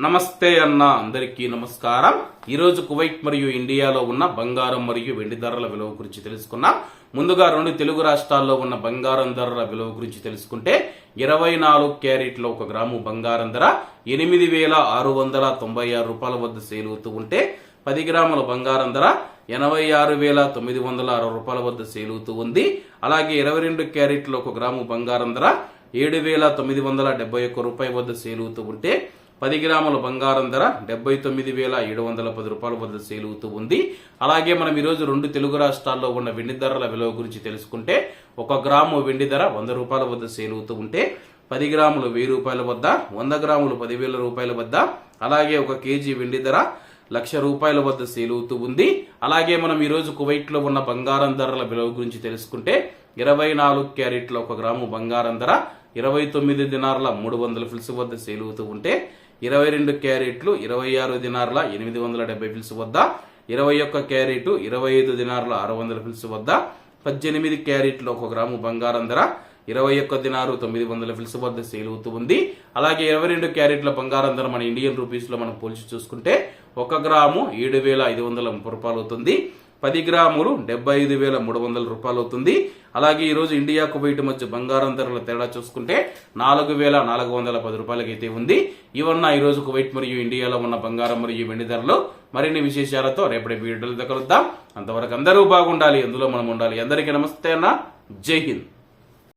నమస్తే అన్న అందరికీ నమస్కారం. ఈరోజు కువైట్ మరియు ఇండియాలో ఉన్న బంగారం మరియు వెండి ధరల విలువ గురించి తెలుసుకున్నాం. ముందుగా రెండు తెలుగు రాష్ట్రాల్లో ఉన్న బంగారం ధరల విలువ గురించి తెలుసుకుంటే 24 క్యారెట్లో 1 గ్రాము బంగారం ధర 8,696 రూపాయల వద్ద సేల్ అవుతూ ఉంటే 10 గ్రాముల బంగారం ధర 86,906 రూపాయల వద్ద సేల్ అవుతూ ఉంది. అలాగే 22 క్యారెట్లో 1 గ్రాము బంగారం ధర 7,971 రూపాయల వద్ద సేల్ అవుతూ ఉంటే 10 గ్రాముల బంగారం ధర 79,710 రూపాయల వద్ద సేల్ అవుతూ ఉంది. అలాగే మనం ఈరోజు రెండు తెలుగు రాష్ట్రాల్లో ఉన్న వెండి ధరల విలువ గురించి తెలుసుకుంటే 1 గ్రాము వెండి ధర 100 రూపాయల వద్ద సేల్ అవుతూ ఉంటే 10 గ్రాములు 1000 రూపాయల వద్ద, 100 గ్రాములు 10,000 రూపాయల వద్ద, అలాగే 1 కేజీ వెండి ధర 1,00,000 రూపాయల వద్ద సేల్ అవుతూ ఉంది. అలాగే మనం ఈరోజు కువైట్ లో ఉన్న బంగారం ధరల విలువ గురించి తెలుసుకుంటే 24 క్యారెట్లో 1 గ్రాము బంగారం ధర 29 దినార్ల 300 ఫిల్స్ వద్ద సేల్ అవుతూ ఉంటే 22 క్యారెట్లు 26 దినార్ల 870 ఫిల్స్ వద్ద, 21 క్యారెట్ 25 దినార్ల 600 ఫిల్స్ వద్ద, 18 క్యారెట్లు 1 గ్రాము బంగారం ధర 21 దినారు 900 ఫిల్స్ వద్ద సేల్ అవుతూ ఉంది. అలాగే 22 క్యారెట్ల బంగారం ధర మన ఇండియన్ రూపీస్ లో మనం పోల్చి చూసుకుంటే 1 గ్రాము 7,530 రూపాయలు అవుతుంది. 10 గ్రాములు 75,300 రూపాయలు అవుతుంది. అలాగే ఈ రోజు ఇండియా కువైట్ మధ్య బంగారం ధరల తేడా చూసుకుంటే 4,410 రూపాయలకి అయితే ఉంది. ఇవన్న ఈ రోజు కువైట్ మరియు ఇండియాలో ఉన్న బంగారం మరియు వెండి ధరలు. మరిన్ని విశేషాలతో రేపటి వీడియోలో కలుద్దాం. అంతవరకు అందరూ బాగుండాలి, అందులో మనం ఉండాలి. అందరికీ నమస్తే అన్న, జై హింద్.